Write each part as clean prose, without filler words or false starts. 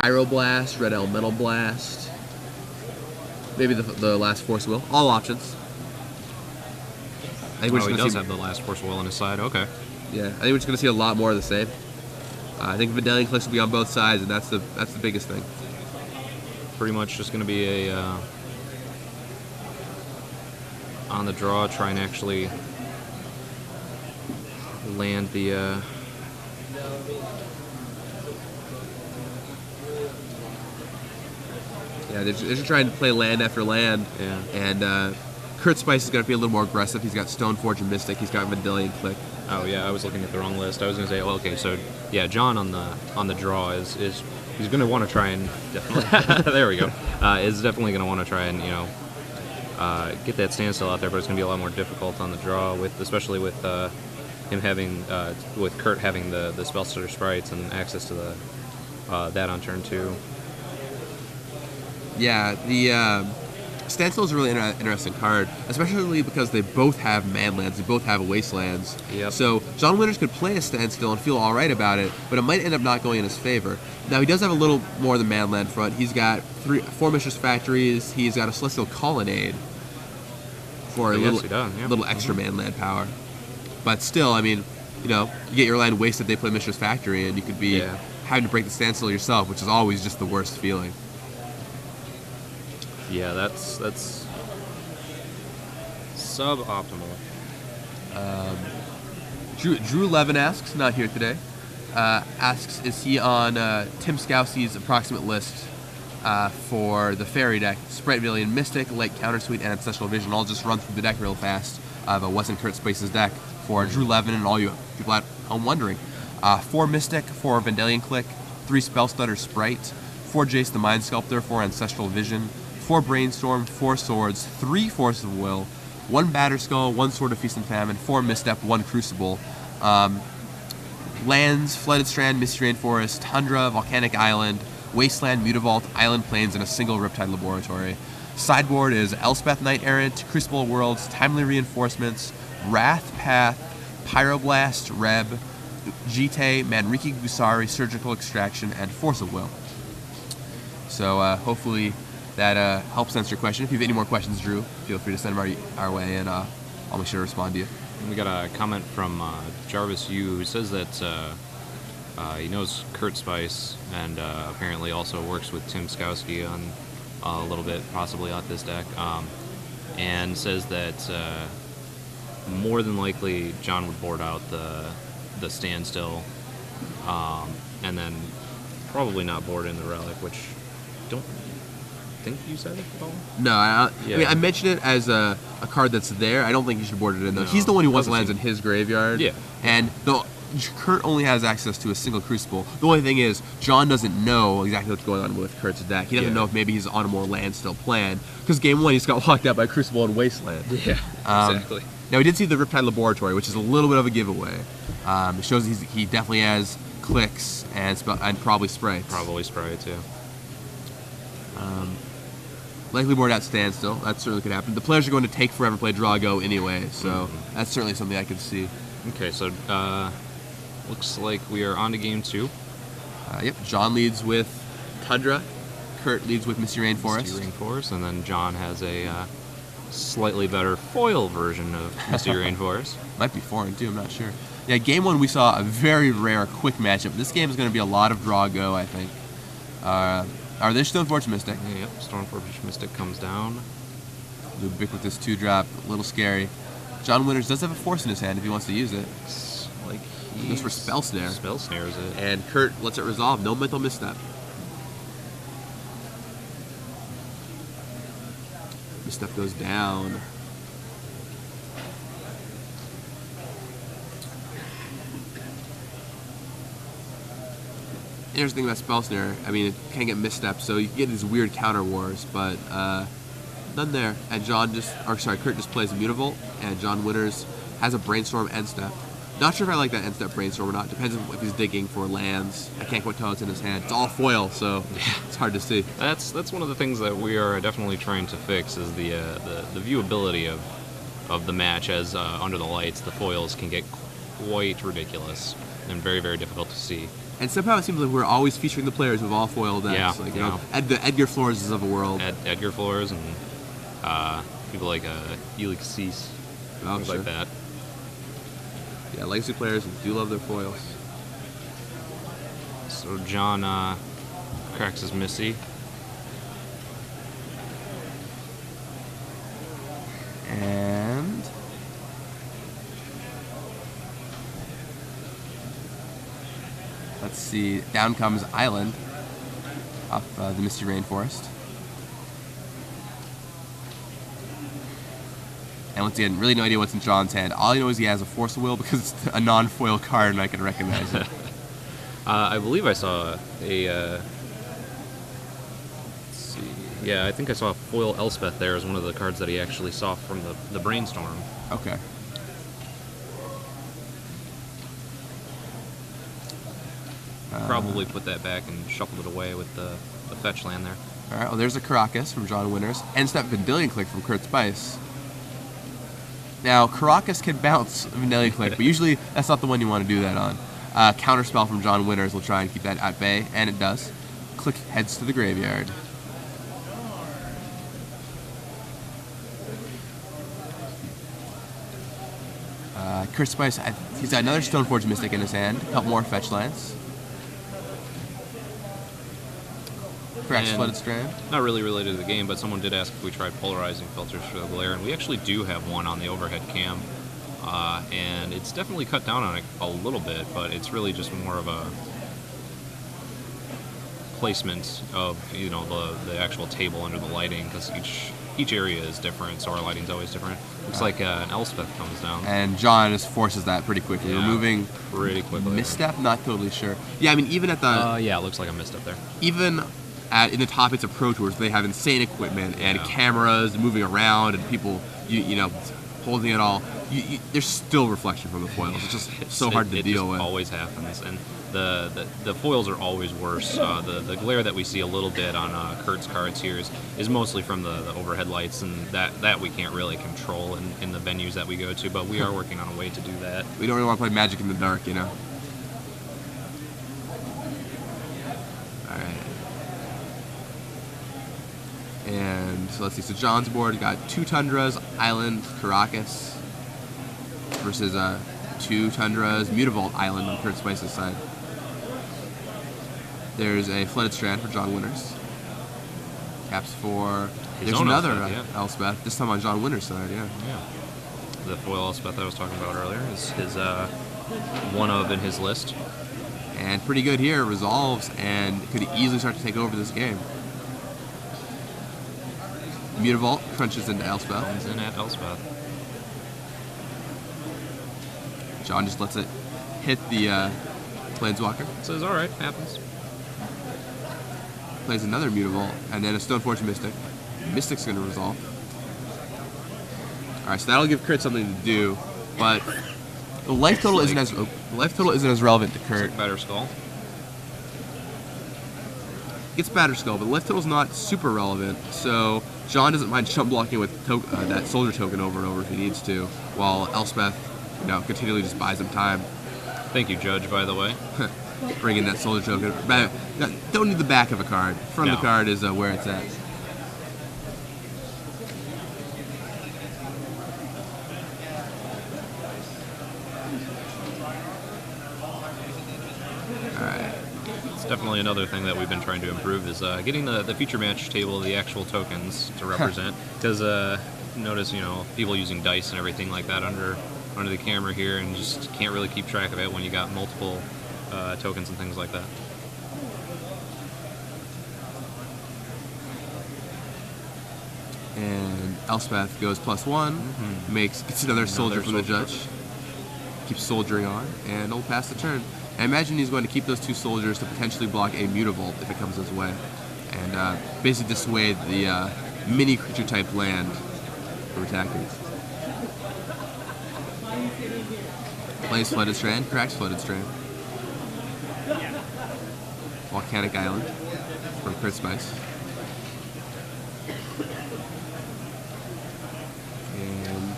Pyroblast, Red Elemental Blast. Maybe the last Force Will. All options. I think he does have the last Force Will on his side. Okay. Yeah, I think we're just going to see a lot more of the same. I think Vendalion Clicks will be on both sides, and that's the biggest thing. Pretty much just going to be a on the draw, try and actually land the yeah, they're just trying to play land after land. Yeah. And Kurt Spiess is going to be a little more aggressive. He's got Stoneforge and Mystic. He's got Vendalion Click. Oh yeah, I was looking at the wrong list. I was going to say, well, okay, so yeah, John on the draw is he's going to want to try and definitely there we go. Is definitely going to want to try and get that standstill out there, but it's going to be a lot more difficult on the draw especially with him having with Kurt having the Spellstutter sprites and access to the that on turn 2. Yeah, the Standstill is a really interesting card, especially because they both have manlands, they both have wastelands. Yep. So John Winters could play a Standstill and feel all right about it, but it might end up not going in his favor. Now he does have a little more than manland front. He's got 4 Mistress Factories. He's got a Celestial Colonnade for a little extra manland power. But still, I mean, you get your land wasted. They play Mistress Factory, and you could be having to break the Standstill yourself, which is always just the worst feeling. Yeah, that's suboptimal. Drew Levin asks, not here today, asks, is he on Tim Scousey's approximate list for the Fairy deck? Sprite Villian, Mystic, Late Countersuite, and Ancestral Vision. I'll just run through the deck real fast of what's in Kurt Spiess's deck for Drew Levin and all you people at home wondering. 4 Mystic, 4 Vendalion Click, 3 Spellstutter Sprite, 4 Jace the Mind Sculptor, 4 Ancestral Vision, 4 Brainstorm, 4 Swords, 3 Force of Will, 1 Batterskull, 1 Sword of Feast and Famine, 4 Misstep, 1 Crucible. Lands, Flooded Strand, Misty Rainforest, Tundra, Volcanic Island, Wasteland, Mutavault, Island Plains, and a single Riptide Laboratory. Sideboard is Elspeth Knight Errant, Crucible Worlds, Timely Reinforcements, Wrath Path, Pyroblast, Reb, Jite, Manriki Gusari, Surgical Extraction, and Force of Will. So hopefully that helps answer your question. If you have any more questions, Drew, feel free to send them our way, and I'll make sure to respond to you. We got a comment from Jarvis Yu, who says that he knows Kurt Spiess and apparently also works with Tim Scousey on a little bit, possibly on this deck, and says that more than likely John would board out the Standstill, and then probably not board in the Relic, which don't think you said it at all? No, I mean, I mentioned it as a card that's there. I don't think you should board it in, though. No, he's the one who wants lands in his graveyard. Yeah. And Kurt only has access to a single Crucible. The only thing is, John doesn't know exactly what's going on with Kurt's deck. He doesn't know if maybe he's on a more land still plan. Because game 1, he's got locked out by Crucible and Wasteland. Yeah, exactly. Now, we did see the Riptide Laboratory, which is a little bit of a giveaway. It shows he definitely has clicks and probably sprites. Probably sprites, yeah. Likely board out Standstill. That certainly could happen. The players are going to take forever to play Draw Go anyway, so that's certainly something I could see. Okay, so looks like we are on to game 2. Yep, John leads with Tundra. Kurt leads with Misty Rainforest. Misty Rainforest, and then John has a slightly better foil version of Misty Rainforest. Might be foreign too, I'm not sure. Yeah, game 1 we saw a very rare quick matchup. This game is going to be a lot of Draw Go, I think. Are there Stoneforge Mystic? Yep, Stoneforge Mystic comes down. The ubiquitous 2-drop, a little scary. John Winters does have a Force in his hand if he wants to use it. It's like he goes for Spell Snare. Spell Snares it. And Kurt lets it resolve. No mental misstep. Misstep goes down. Interesting thing about Spell Snare, I mean, it can get missteps, so you can get these weird counter wars, but none there. And Kurt just plays a Mutavault, and John Winters has a Brainstorm end step. Not sure if I like that end step Brainstorm or not. Depends on if he's digging for lands. I can't quite tell what's in his hand. It's all foil, so it's hard to see. That's one of the things that we are definitely trying to fix is the viewability of the match, as under the lights the foils can get quite ridiculous and very, very difficult to see. And somehow it seems like we're always featuring the players with all foil decks. Yeah, Like, yeah. The Edgar Flores of the world. Edgar Flores and people like Felix Spiess, things sure. like that. Yeah, legacy players do love their foils. So John cracks his Missy. And let's see, down comes Island off the Misty Rainforest. And once again, really no idea what's in John's hand. All I know is he has a Force of Will because it's a non-foil card and I can recognize it. I believe I saw a. Let's see. Yeah, I think I saw foil Elspeth there as one of the cards that he actually saw from the brainstorm. Okay. Probably put that back and shuffled it away with the fetch land there. All right, well, there's a Caracas from John Winters. End step Vendilion Click from Kurt Spiess. Now, Caracas can bounce Vendilion Click, but usually that's not the one you want to do that on. Counterspell from John Winters will try and keep that at bay, and it does. Click heads to the graveyard. Kurt Spiess, he's got another Stoneforge Mystic in his hand, a couple more fetch lands. Perhaps Flooded Strand. Not really related to the game, but someone did ask if we tried polarizing filters for the glare, and we actually do have one on the overhead cam. And it's definitely cut down on it a little bit, but it's really just more of a placement of the actual table under the lighting, because each area is different, so our lighting's always different. Looks like an Elspeth comes down, and John just forces that pretty quickly, removing pretty quickly. Misstep, not totally sure. Yeah, I mean even at the yeah, it looks like a misstep there. Even in the top, it's a Pro Tours. They have insane equipment and cameras moving around, and people holding it all. There's still reflection from the foils. It's just so hard to deal with. It always happens, and the foils are always worse. The glare that we see a little bit on Kurt's cards here is mostly from the overhead lights, and that we can't really control in the venues that we go to, but we are working on a way to do that. We don't really want to play Magic in the dark, Alright. And so let's see, so John's board got 2 Tundras, Island, Caracas, versus 2 Tundras, Mutavault, Island on Kurt Spice's side. There's a Flooded Strand for John Winters. Caps for... There's another Elspeth, this time on John Winters' side, Yeah. The foil Elspeth I was talking about earlier is his one of in his list. And pretty good here, resolves, and could easily start to take over this game. Mutavault crunches into Elspeth. Comes in at Elspeth. John just lets it hit the Planeswalker. Says, alright, happens. Plays another Mutavault, and then a Stoneforge Mystic. Mystic's going to resolve. Alright, so that'll give Kurt something to do, but the life total isn't as relevant to Kurt. Like Batter Skull. Gets Batter Skull, but the life total's not super relevant, so John doesn't mind chump blocking with that soldier token over and over if he needs to, while Elspeth, continually just buys him time. Thank you, Judge, by the way. Bring in that soldier token. Don't need the back of a card. Front of the card is where it's at. Alright. It's definitely another thing that we've been trying to improve is getting the feature match table of the actual tokens to represent. Because notice, people using dice and everything like that under the camera here, and just can't really keep track of it when you got multiple tokens and things like that. And Elspeth goes +1, gets another soldier from the judge, keeps soldiering on, and it'll pass the turn. I imagine he's going to keep those 2 soldiers to potentially block a Mutavault if it comes his way, and basically dissuade the mini creature type land from attacking. Plays Flooded Strand, cracks Flooded Strand. Volcanic Island from Kurt Spiess. And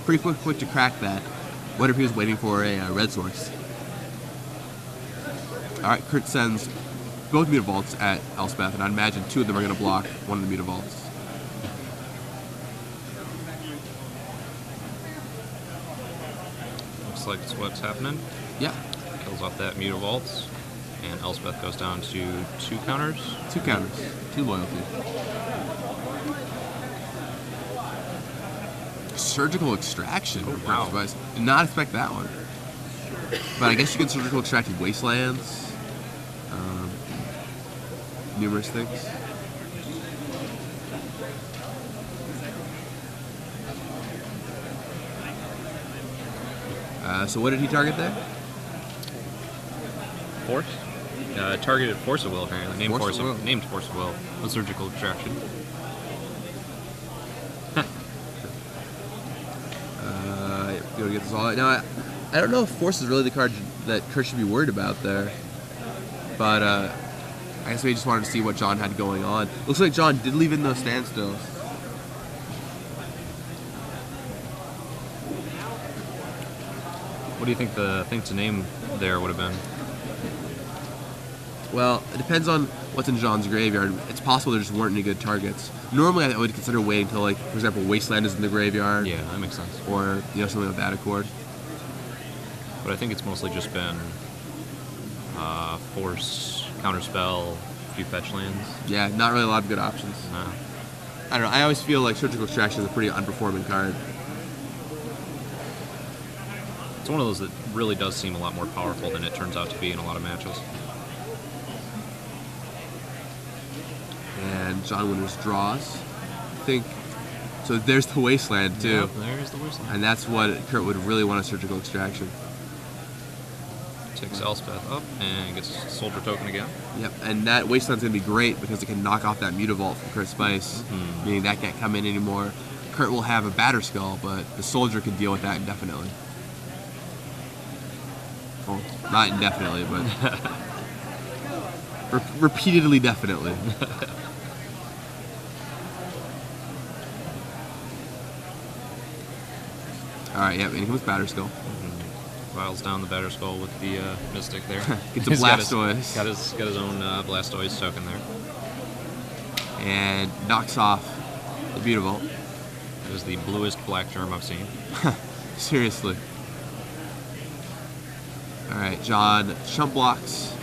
pretty quick to crack that. What if he was waiting for a red source? Alright, Kurt sends both Mutavaults at Elspeth, and I'd imagine 2 of them are going to block one of the Mutavaults. Looks like it's what's happening. Yeah. Kills off that Mutavault, and Elspeth goes down to 2 counters. 2 counters. 2 loyalty. Surgical extraction. Oh, wow. Spiess. Did not expect that one. But I guess you can surgical extract wastelands. Numerous things. So what did he target there? Force? Targeted Force of Will, apparently. Named Force of Will. Named Force of Will. With surgical extraction. You want to get this all out? Now, I don't know if Force is really the card that Kurt should be worried about there. But, I guess we just wanted to see what John had going on. Looks like John did leave in those standstills. What do you think the thing to name there would have been? Well, it depends on what's in John's graveyard. It's possible there just weren't any good targets. Normally, I would consider waiting until, like, for example, Wasteland is in the graveyard. Yeah, that makes sense. Or, something of that accord. But I think it's mostly just been Force, Counterspell, a few fetch lands. Yeah, not really a lot of good options. No. I don't know. I always feel like Surgical Extraction is a pretty unperforming card. It's one of those that really does seem a lot more powerful than it turns out to be in a lot of matches. And John Winters draws. I think. So there's the Wasteland, too. Yep, there's the Wasteland. And that's what Kurt would really want a Surgical Extraction. Takes Elspeth up and gets a Soldier Token again. Yep, and that Wasteland's going to be great because it can knock off that Mutavault from Kurt Spiess, meaning that can't come in anymore. Kurt will have a Batterskull, but the Soldier can deal with that indefinitely. Well, not indefinitely, but repeatedly definitely. Alright, yep, and he comes Batterskull. Files down the Batterskull with the Mystic there. Gets a He's Blastoise. Got his own Blastoise token there. And knocks off the Mutavault. That is the bluest black germ I've seen. Seriously. Alright, John chump blocks.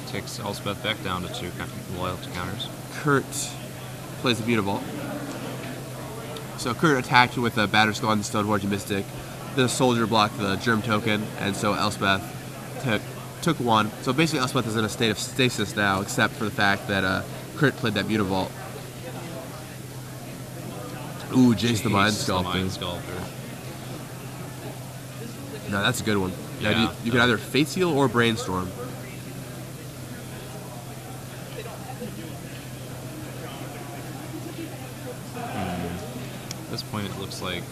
Takes Elspeth back down to 2 loyalty counters. Kurt plays the Mutavault. So Kurt attacked with a Batterskull and Stoneforge Mystic. The Soldier blocked the Germ token, and so Elspeth took 1. So basically Elspeth is in a state of stasis now, except for the fact that Kurt played that Mutavault. Ooh, Jace the Mind Sculptor. No, that's a good one. Yeah, now, you can either Fate Seal or Brainstorm. At this point, it looks like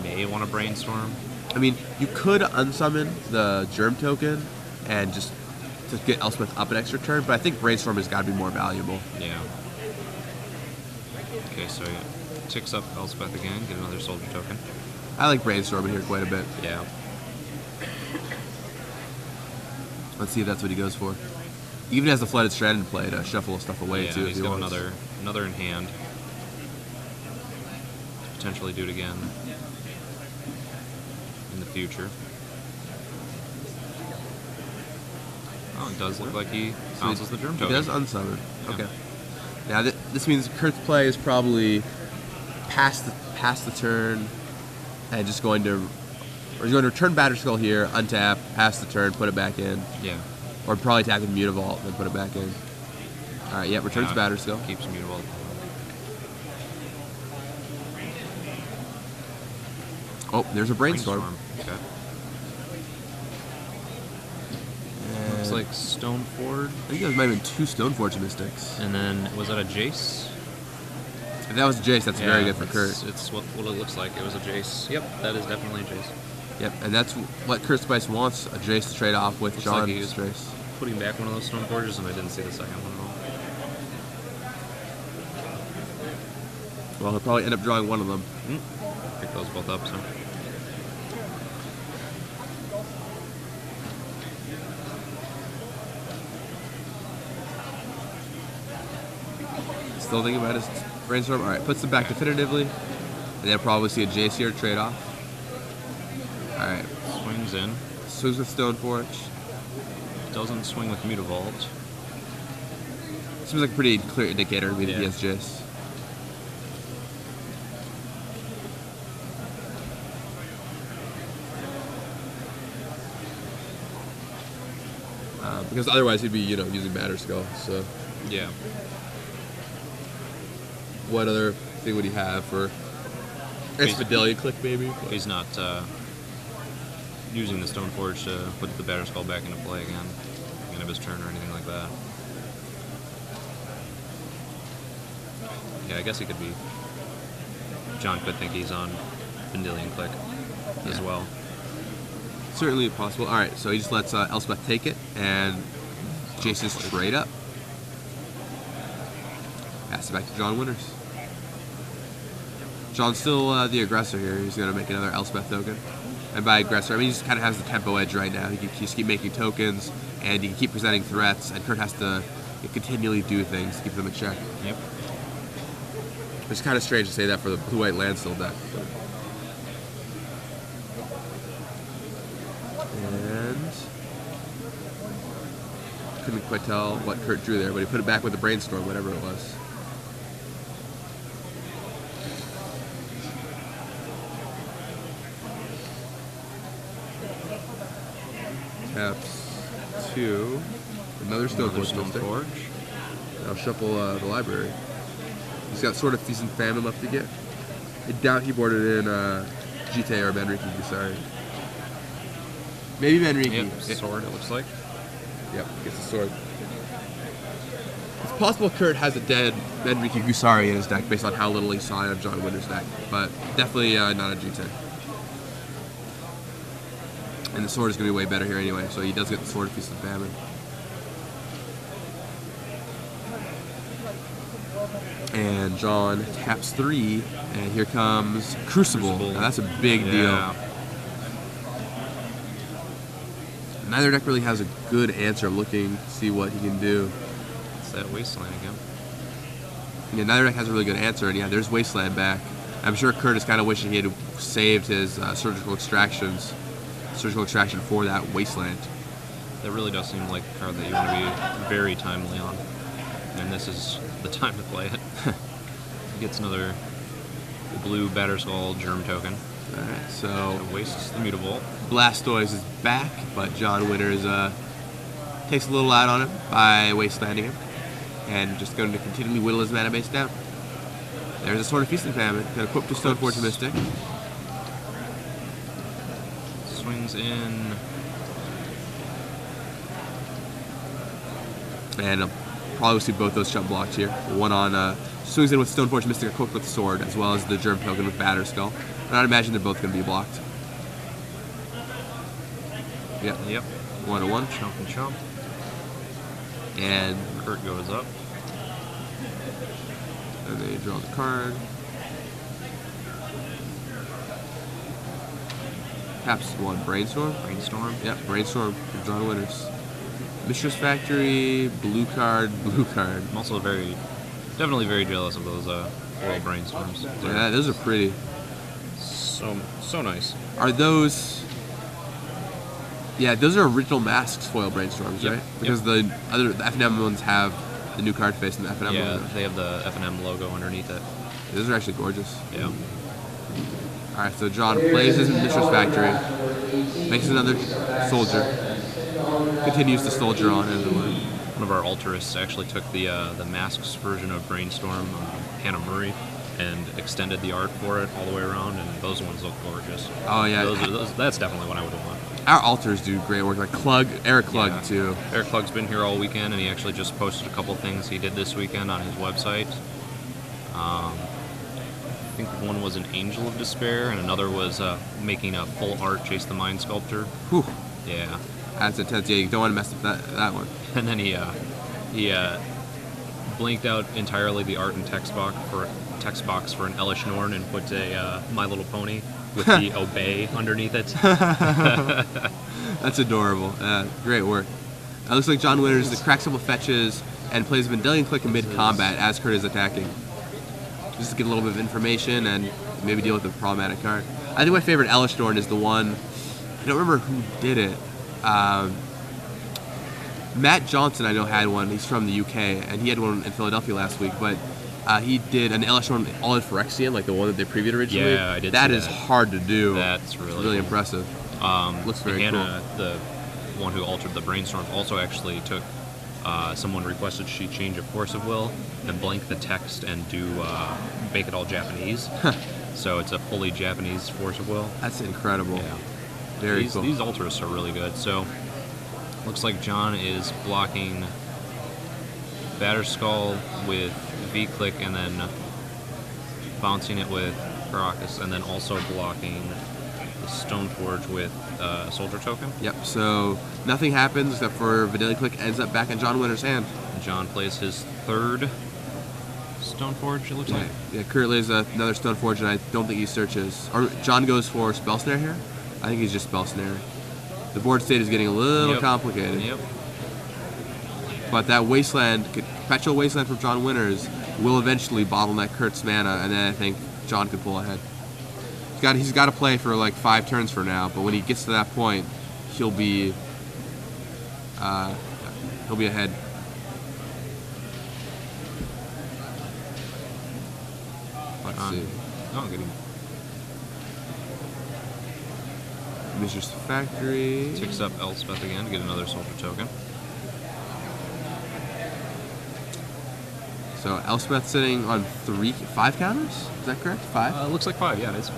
may want to Brainstorm. I mean, you could unsummon the Germ token and just to get Elspeth up an extra turn, but I think Brainstorm has got to be more valuable. Yeah. Okay, so yeah, ticks up Elspeth again, get another Soldier token. I like Brainstorming here quite a bit. Yeah. Let's see if that's what he goes for. Even has the Flooded Strand in play to shuffle stuff away Yeah, too. he's if he got wants. another in hand. Potentially do it again in the future. Oh, it does look like he bounces the Germ He token. does unsummon. Yeah. Okay. Now this means Kurt's play is probably past the turn and just going to, or he's going to return Batterskull here, untap, pass the turn, put it back in. Yeah. Or probably attack with Mutavault and then put it back in. Alright, yeah, returns Batterskull. Keeps Mutavault. Oh, there's a Brainstorm. Okay. Looks like Stoneford. I think there might have been 2 Stoneforge Mystics. And then, was that a Jace? If that was Jace, that's very good for Kurt. It's what it looks like. It was a Jace. Yep, that is definitely a Jace. Yep, and that's what Kurt Spiess wants, a Jace to trade off with Looks John's like he was Jace. putting back one of those Stoneforges, and I didn't see the second one at all. Well, he'll probably end up drawing one of them. Pick those both up, so. Still thinking about his brainstorm. All right, puts them back definitively, and they'll probably see a Jace here trade off. All right, Swings in. swings with Stoneforge. Doesn't swing with Mutavault. Seems like a pretty clear indicator to me that Yeah. he has Jace. Because otherwise he'd be, using Matter Skull. So, Yeah. what other thing would he have for Fidelity Click, maybe? But- He's not using the Stoneforge to put the Batterskull back into play again, end of his turn or anything like that. Yeah, I guess he could be. John could think he's on Vendilion Click as Yeah. well. Certainly possible. All right, so he just lets Elspeth take it, and Jace's trade up. Pass it back to John Winters. John's still the aggressor here. He's going to make another Elspeth token. And by aggressor, I mean he just kind of has the tempo edge right now. He can just keep making tokens, and he can keep presenting threats, and Kurt has to continually do things to keep them in check. Yep. It's kind of strange to say that for the blue-white Landstill deck. And couldn't quite tell what Kurt drew there, but he put it back with the Brainstorm, whatever it was. Taps 2. Another Stoneforge Mystic. Stoneforge. I'll shuffle the library. He's got sort of Feast and Famine left to get. I doubt he boarded in Jite or Benriki Gusari. Maybe Benriki. Yep. Sword, it looks like. Yep, gets the sword. It's possible Kurt has a dead Benriki Gusari in his deck based on how little he saw out of John Winter's deck, but definitely not a Jite. And the sword is going to be way better here anyway, so he does get the sword of Feast and Famine. And John taps 3, and here comes Crucible. Now that's a big deal. Neither deck really has a good answer. I'm looking to see what he can do. It's that Wasteland again. Yeah, neither deck has a really good answer, and yeah, there's Wasteland back. I'm sure Kurt is kind of wishing he had saved his surgical extraction for that Wasteland. That really does seem like a card that you want to be very timely on. And this is the time to play it. He gets another blue Batterskull Germ token. Alright, so It wastes the Mutavault. Blastoise is back, but John Winters takes a little out on him by Wastelanding him, and just going to continually whittle his mana base down. There's a Sword of Feast and Famine. Going to equip to Stoneforge Mystic. Swings in. And probably will see both those shut blocked here. One on swings in with Stoneforge Mystic equipped with Sword, as well as the Germ token with Batterskull. And I'd imagine they're both going to be blocked. Yep. Yep. 1-1. Chump and chump. And Kurt goes up. they draw the card. Taps 1. Brainstorm. Brainstorm. Yep, Brainstorm for John Winters. Mistress Factory, blue card, blue card. I'm also definitely very jealous of those foil brainstorms. Yeah, those are pretty. So nice. Are those... Yeah, those are original Masks foil Brainstorms, Yep, right? Because the FNM ones have the new card face and the FNM Yeah, logo. they have the F&M logo underneath it. Those are actually gorgeous. Yeah. Alright, so John plays his Mistress Factory, makes another soldier, continues to soldier on as it were. One of our altarists actually took the Masks version of Brainstorm, Hannah Murray, and extended the art for it all the way around, and those ones look gorgeous. Oh yeah, That's definitely what I would want. our altars do great work. Like Eric Klug Yeah. too. Eric Klug's been here all weekend, and he actually just posted a couple things he did this weekend on his website. I think one was an Angel of Despair, and another was making a full art Chase the Mind sculpture. Whew, Yeah. that's intense. Yeah, you don't want to mess up that one. And then he blanked out entirely the art and text box for an Elish Norn and put a My Little Pony with the Obey underneath it. That's adorable. Great work. It looks like John Winters cracks a couple fetches and plays Vendilion Click in mid-combat as Kurt is attacking. Just to get a little bit of information and maybe deal with a problematic card. I think my favorite Elish Norn is the one, I don't remember who did it. Matt Johnson, I know, had one. He's from the UK, and he had one in Philadelphia last week, but he did an Elish Norn all in Phyrexian, like the one that they previewed originally. Yeah, I did That see is that. hard to do. That's really cool. impressive. Looks very Hannah, the one who altered the Brainstorm, also actually took someone requested she change a Force of Will and blank the text and do make it all Japanese. So it's a fully Japanese Force of Will. That's incredible. Yeah. Very cool. These alters are really good. So looks like John is blocking Batterskull with V-Click and then bouncing it with Caracas, and then also blocking the Stoneforge with Soldier Token. Yep, so nothing happens except for Vendilion Click ends up back in John Winter's hand. John plays his third Stoneforge, it looks like. Yeah, Kurt lays another Stoneforge, and I don't think he searches. Or John goes for Spell Snare here? I think he's just Spell Snare. The board state is getting a little complicated. Yep. But that Wasteland, Perpetual Wasteland from John Winters, will eventually bottleneck Kurt's mana, and then I think John could pull ahead. He's got to play for like 5 turns for now, but when he gets to that point, he'll be ahead. Let's see. Oh, getting Mistress Factory. ticks up Elspeth again to get another Soldier Token. So Elspeth sitting on 5 counters? Is that correct? 5? Looks like 5, yeah, it is.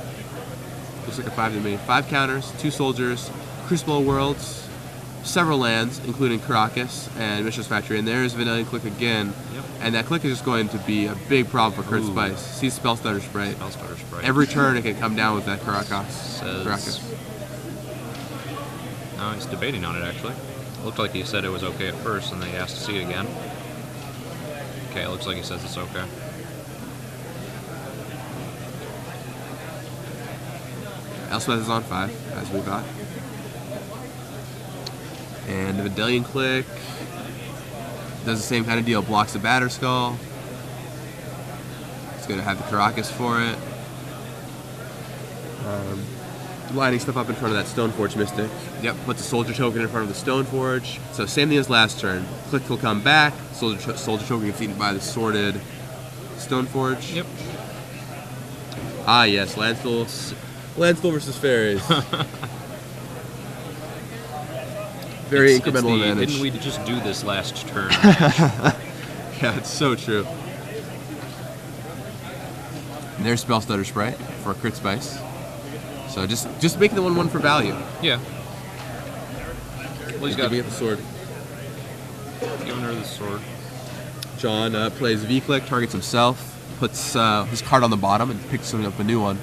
Looks like a 5 to me. 5 counters, 2 soldiers, Crucible of Worlds, several lands, including Caracas and Mistress Factory, and there's Vendilion Click again. Yep. And that click is just going to be a big problem for Kurt Spiess. See Spell Stutter Sprite. Spell Stutter Sprite. Every turn it can come down with that Caracas. Says... No, he's debating on it, actually. Looked like he said it was okay at first, and then he asked to see it again. Okay, it looks like he says it's okay. Elspeth is on 5, as we thought. And the Vendilion Click does the same kind of deal. Blocks the Batterskull. It's going to have the Caracas for it. Lining stuff up in front of that Stoneforge Mystic. Yep, puts a Soldier Token in front of the Stoneforge. So same thing as last turn. Click will come back. Soldier Token gets eaten by the sorted Stoneforge. Yep. Ah, yes, Landstill versus Fairies. Very incremental advantage. Didn't we just do this last turn? Yeah, it's so true. And there's Spell Stutter Sprite for Crit Spice. So just making the 1/1 for value. Yeah. Well, he's got Giving it the sword. giving her the sword. John plays V-Click, targets himself, puts his card on the bottom, and picks up a new one.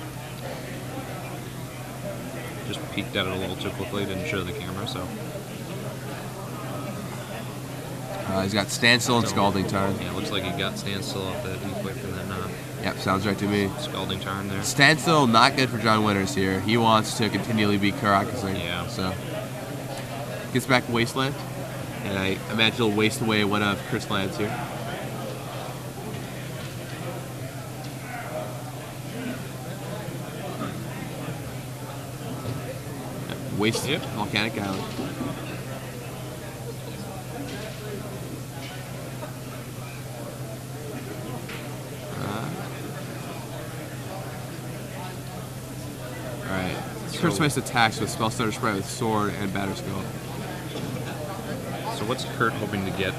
Just peeked at it a little too quickly, didn't show the camera, so. He's got Standstill and Scalding Tarn. Yeah, looks like he got Standstill off that V-Click and then Yep, sounds right to me. Scalding Tarn there. Standstill, not good for John Winters here. He wants to continually be Caracasing. Yeah. So, gets back Wasteland, and I imagine he'll waste away one of Kurt's lands here. Waste Volcanic Island. Alright. Kurt Spice attacks with Spell Stutter Sprite with Sword and Batterskull. So what's Kurt hoping to get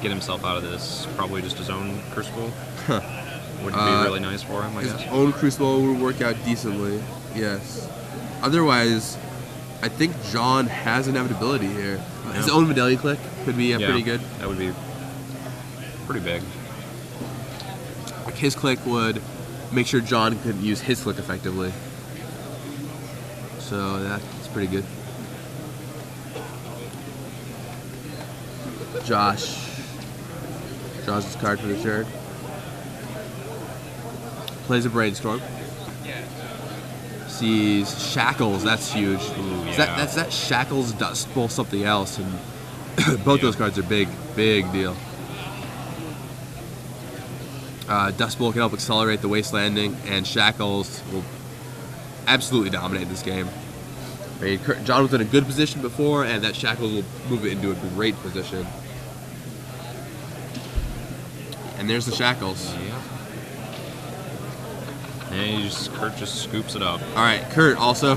himself out of this? Probably just his own Crucible? Would be really nice for him, I guess. His own Crucible would work out decently, yes. Otherwise, I think John has inevitability here. Yeah. His own Vendilion Click could be pretty good. That would be pretty big. Like his click would make sure John could use his click effectively. So that's pretty good. Josh draws his card for the turn. Plays a Brainstorm. Sees Shackles, that's huge. Ooh, That Shackles Dust Bowl something else, and Both those cards are big deal. Dust Bowl can help accelerate the Wastelanding, and Shackles will absolutely dominate this game. I mean, John was in a good position before, and that Shackles will move it into a great position. And there's the Shackles. Yeah. And Kurt just scoops it up. All right, Kurt also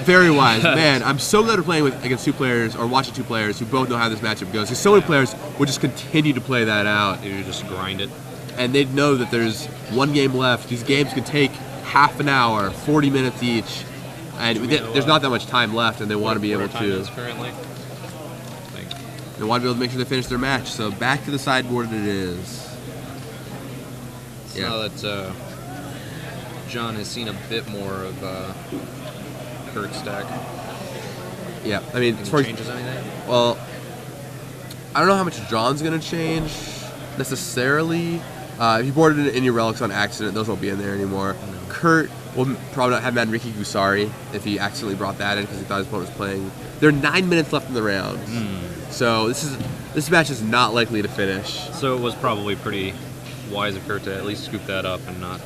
very wise. Man, I'm so glad we're playing against two players, or watching two players who both know how this matchup goes. Because so many players would just continue to play that out. You just grind it. And they'd know that there's one game left. These games could take half an hour, 40 minutes each. And there's not that much time left, and they want to be able to. Currently? They want to be able to make sure they finish their match. So back to the sideboard it is. So now that John has seen a bit more of Kurt's deck. Yeah, I mean, Any changes anything? Well, I don't know how much John's going to change necessarily. If you boarded in your relics on accident, those won't be in there anymore. No. Kurt will probably not have Manriki Gusari if he accidentally brought that in because he thought his opponent was playing. There are 9 minutes left in the round, so this match is not likely to finish. So it was probably pretty wise of Kurt to at least scoop that up and not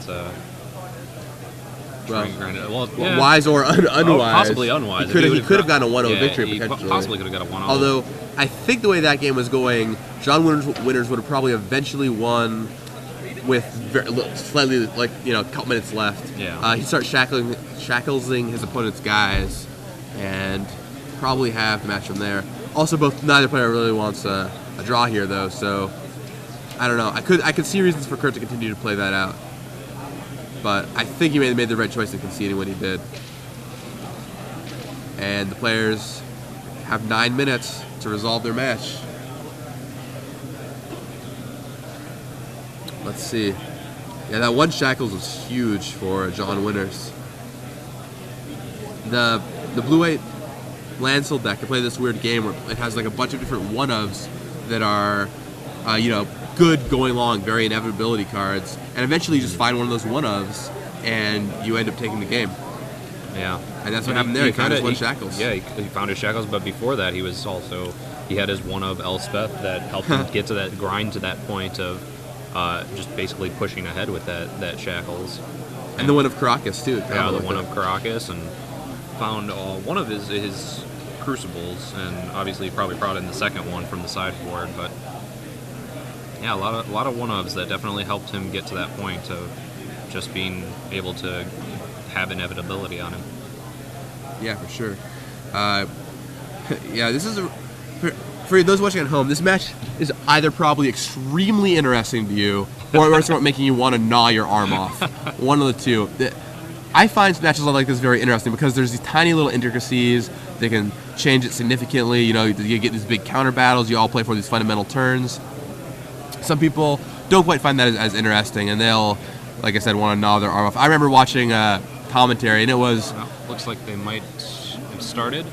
try and grind it. Well, yeah. Wise or unwise. Possibly unwise. He could have gotten a 1-0 victory he potentially. Possibly could have got a 1-0. Although I think the way that game was going, John Winners would have probably eventually won with slightly, a couple minutes left. Yeah. He'd start shacklesing his opponent's guys and probably have the match from there. Also, neither player really wants a draw here, though, so I don't know. I could see reasons for Kurt to continue to play that out, but I think he made the right choice in conceding what he did. And the players have 9 minutes to resolve their match. Let's see. Yeah, that one Shackles was huge for John Winners. The blue-white Landsill deck can play this weird game where it has like a bunch of different one-ofs that are, good going along, very inevitability cards, and eventually you just find one of those one-ofs and you end up taking the game. Yeah. And that's what happened there. He found his one Shackles. Yeah, he found his Shackles, but before that he had his one of Elspeth that helped him get to that grind to that point of just basically pushing ahead with that Shackles. And the one of Caracas, too. Yeah, the one of Caracas, and found one of his Crucibles, and obviously he probably brought in the second one from the sideboard, but yeah, a lot of one-ofs that definitely helped him get to that point of just being able to have inevitability on him. Yeah, for sure. Yeah, this is for those watching at home, this match is either probably extremely interesting to you, or it's making you want to gnaw your arm off. One of the two. I find matches like this very interesting because there's these tiny little intricacies. They can change it significantly. You get these big counter battles. You all play for these fundamental turns. Some people don't quite find that as interesting, and they'll, like I said, want to gnaw their arm off. I remember watching commentary, and it was... Well, looks like they might have started.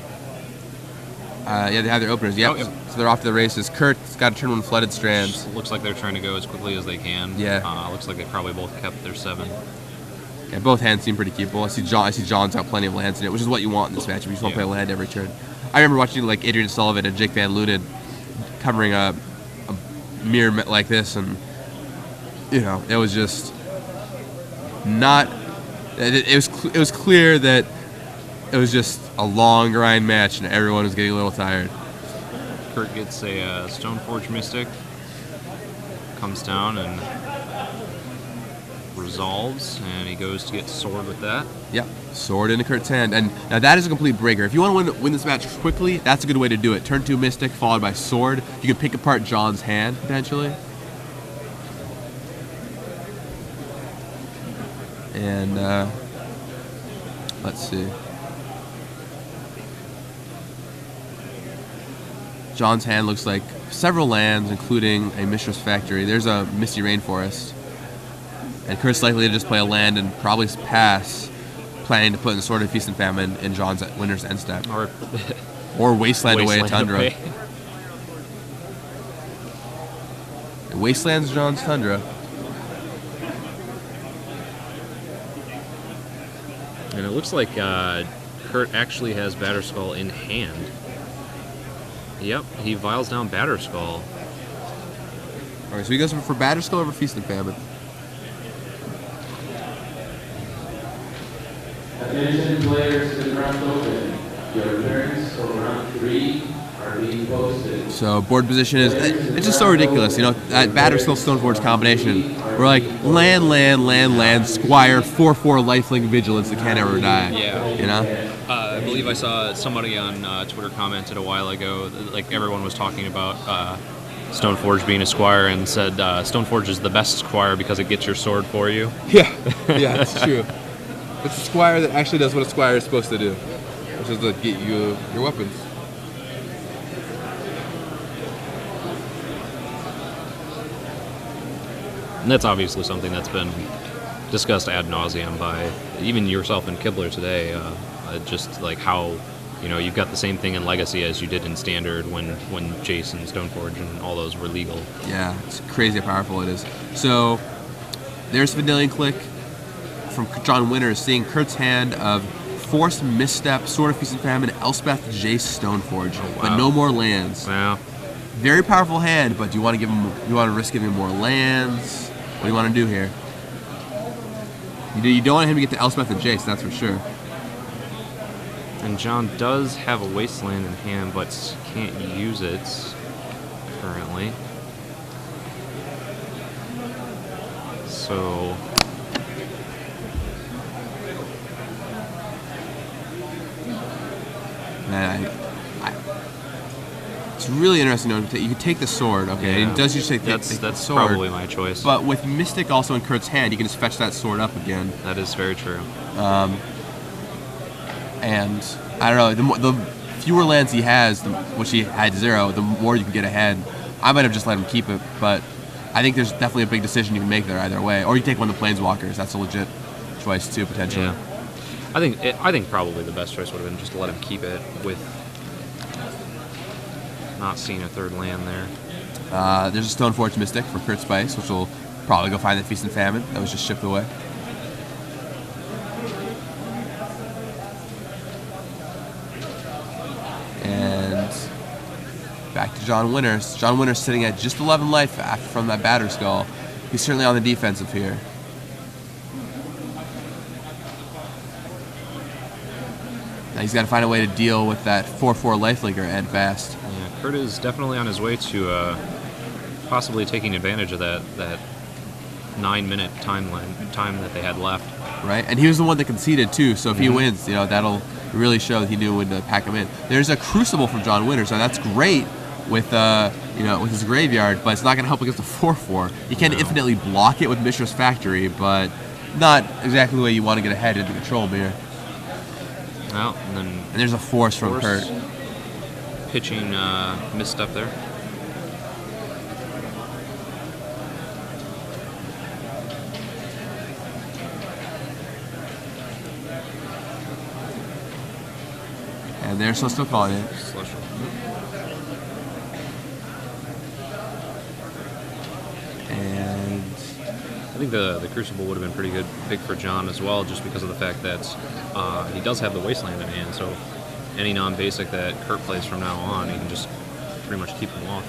Yeah, they have their openers. Yep. Oh, yeah. So they're off to the races. Kurt's got to turn one Flooded Strands. Looks like they're trying to go as quickly as they can. Yeah. Looks like they probably both kept their 7. Yeah, both hands seem pretty keepable. I see John's got plenty of lands in it, which is what you want in this match. You just want to play a land every turn. I remember watching like Adrian Sullivan and Jake Van Luden covering a mirror like this, and it was just not. It was clear that it was just a long grind match, and everyone was getting a little tired. Kurt gets a Stoneforge Mystic, comes down and resolves, and he goes to get Sword with that. Yep, Sword into Kurt's hand, and now that is a complete breaker. If you want to win this match quickly, that's a good way to do it. Turn 2 Mystic followed by Sword. You can pick apart John's hand potentially. And let's see. John's hand looks like several lands, including a Mishra's Factory. There's a Misty Rainforest. And Kurt's likely to just play a land and probably pass, planning to put in Sword of Feast and Famine in John's Winner's end step. Or Wasteland away at Tundra. Wasteland's John's Tundra. And it looks like Kurt actually has Batterskull in hand. Yep, he vials down Batterskull. Alright, so he goes for Batterskull over Feast and Famine. Attention players to the front open. Your turns for round 3 are being posted. So board position is, it's just so ridiculous, you know, that Batterskull Stoneforge combination. We're like, land, Squire, 4/4 lifelink vigilance that can't ever die. Yeah. You know? I believe I saw somebody on Twitter commented a while ago, like everyone was talking about Stoneforge being a Squire and said Stoneforge is the best Squire because it gets your sword for you. Yeah, that's true. It's a Squire that actually does what a Squire is supposed to do, which is to get you your weapons. And that's obviously something that's been discussed ad nauseum by even yourself and Kibler today. Just like how, you know, you've got the same thing in Legacy as you did in Standard when Jace and Stoneforge and all those were legal. Yeah, it's crazy how powerful it is. So there's Vanillion Click from John Winters, seeing Kurt's hand of Force, Misstep, Sword of Feast and Famine, Elspeth, Jace, Stoneforge, but no more lands. Wow. Very powerful hand, but do you want to give him? You want to risk giving him more lands? What do you want to do here? You don't want him to get to Elspeth and Jace, that's for sure. And John does have a Wasteland in hand, but can't use it currently. So Man, it's really interesting. You can take the sword, okay? Yeah. It does usually take that's the sword. probably my choice. But with Mystic also in Kurt's hand, you can just fetch that sword up again. That is very true. And I don't know, the fewer lands he has, which he had 0, the more you can get ahead. I might have just let him keep it, but I think there's definitely a big decision you can make there either way. Or you take one of the Planeswalkers. That's a legit choice too, potentially. Yeah. I think probably the best choice would have been just to let him keep it with not seeing a third land there. There's a Stoneforge Mystic for Crit Spice, which will probably go find the Feast and Famine that was just shipped away. And back to John Winters. John Winters sitting at just 11 life from that Batterskull. He's certainly on the defensive here. Now he's got to find a way to deal with that 4/4 lifelinker and fast. Yeah, Kurt is definitely on his way to possibly taking advantage of that 9-minute time that they had left. Right, and he was the one that conceded too. So if he wins, you know, that'll really show that he knew when to pack him in. There's a Crucible from John Winters, so that's great with with his graveyard, but it's not going to help against a 4/4. You can infinitely block it with Mishra's Factory, but not exactly the way you want to get ahead into Control Mirror. Well, and there's a Force from Kurt. Pitching misstep there. And they're still calling it. And I think the Crucible would have been pretty big for John as well, just because of the fact that he does have the Wasteland in hand, so any non-basic that Kurt plays from now on, he can just pretty much keep him off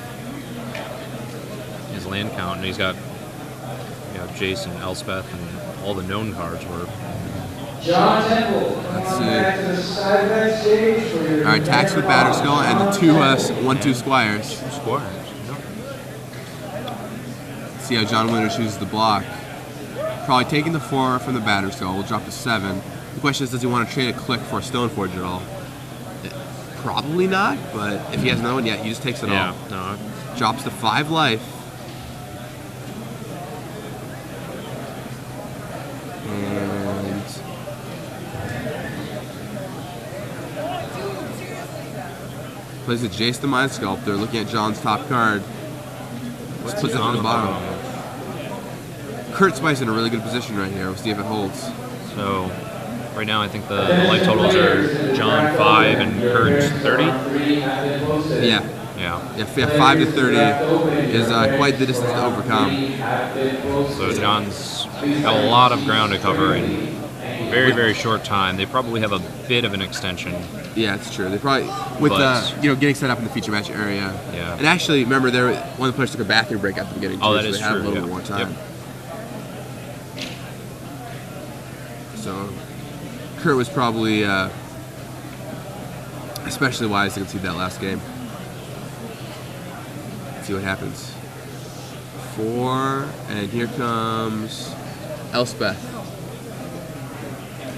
his land count, and he's got Jace and Elspeth and all the known cards were. John Temple, let's come on back to the side of that stage for your. All right, tax with Batterskull and the two 1/2 Squires. Squires. See how John Winters chooses the block. Probably taking the 4 from the Batterskull. We'll drop to 7. The question is, does he want to trade a click for a Stoneforge at all? Probably not, but if he has no one yet, he just takes it all. No. Drops to 5 life. And plays the Jace the Mind Sculptor, looking at John's top card. Just puts it on the bottom. Kurt Spiess in a really good position right here. We'll see if it holds. So, right now I think the life totals are John 5 and Kurt 30. Yeah. 5 to 30 is quite the distance to overcome. So John's got a lot of ground to cover in very, very short time. They probably have a bit of an extension Yeah, it's true. They probably with getting set up in the feature match area. Yeah. And actually, remember one of the players took a bathroom break at the beginning. Oh, too, that so is they had true. a little Yep. bit more time. Yep. So Kurt was probably especially wise to concede that last game. Let's see what happens. 4, and here comes Elspeth.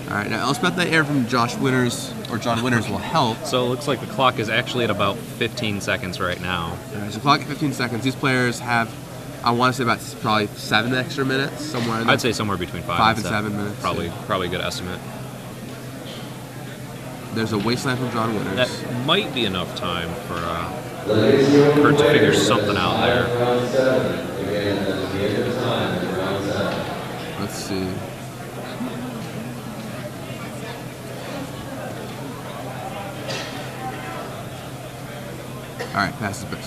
All right, now Elspeth Knight air from John Winters will help. So it looks like the clock is actually at about 15 seconds right now. All right, so clock at 15 seconds. These players have, I want to say about probably 7 extra minutes, somewhere in there. I'd say somewhere between 5 and 7 minutes. Probably a good estimate. There's a wasteland from John Winters. That might be enough time for Kurt to figure something out there. Let's see. All right,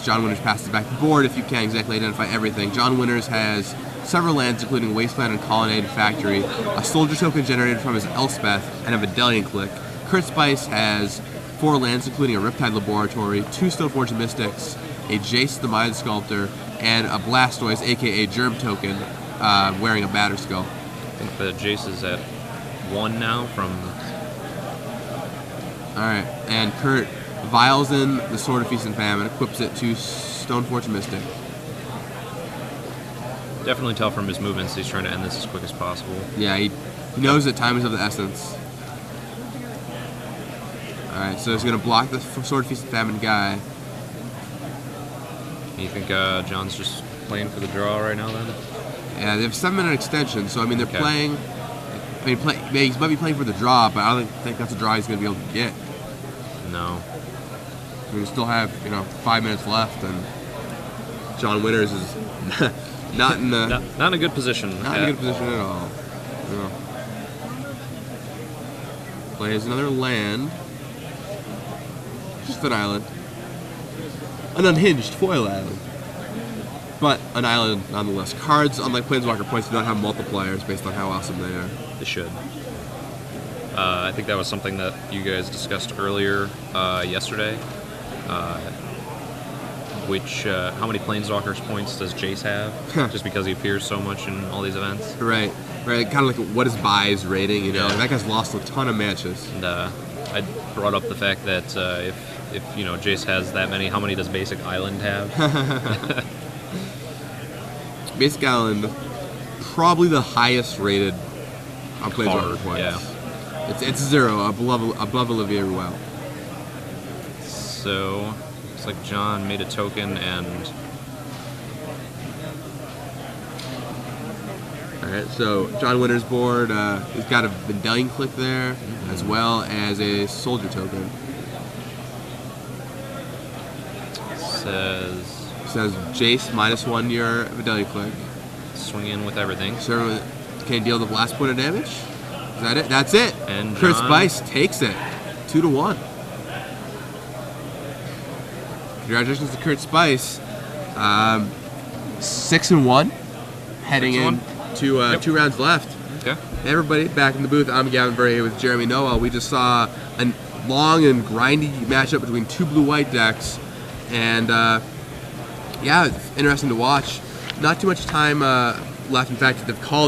John Winters passes back the board if you can't exactly identify everything. John Winters has several lands, including Wasteland and Colonnade and Factory, a soldier token generated from his Elspeth, and a Medallion Click. Kurt Spiess has 4 lands, including a Riptide Laboratory, 2 Stoneforge Mystics, a Jace the Mind Sculptor, and a Blastoise, aka Germ Token, wearing a Batter Skull. I think the Jace is at 1 now from... Alright, and Kurt vials in the Sword of Feast and Famine, equips it to Stoneforge Mystic. Definitely tell from his movements he's trying to end this as quick as possible. Yeah, he knows that time is of the essence. Alright, so he's going to block the Sword of Feast and Famine guy. You think John's just playing for the draw right now then? Yeah, they have a 7-minute extension, so I mean they're Okay. playing. I mean, he might be playing for the draw, but I don't think that's a draw he's going to be able to get. No. We still have 5 minutes left, and John Winters is not in the Not in a good position. not in a good position at all. No. Plays another land, just an island, an unhinged foil island, but an island nonetheless. Cards, unlike Planeswalker points, do not have multipliers based on how awesome they are. They should. I think that was something that you guys discussed earlier yesterday. How many Planeswalkers points does Jace have? Just because he appears so much in all these events. Right. Kind of like what is Bai's rating? Yeah. That guy's lost a ton of matches. And I brought up the fact that if Jace has that many, how many does Basic Island have? Basic Island, probably the highest rated on Planeswalker points. Yeah. It's 0 above Olivia Ruel. So looks like John made a token and Alright, so John Winters' board, he's got a Medallion Click there, as well as a Soldier token. Says Jace, -1 your Medallion Click. swing in with everything. So, can he deal the blast point of damage? Is that it? That's it! And Kurt John- Spiess takes it. 2-1. Congratulations to Kurt Spiess. 6-1. Heading 6-1. into Yep. 2 rounds left. Okay. Hey everybody, back in the booth. I'm Gavin Burry here with Jeremy Noel. We just saw a long and grindy matchup between 2 blue-white decks, and yeah, it's interesting to watch. Not too much time left. In fact, they've called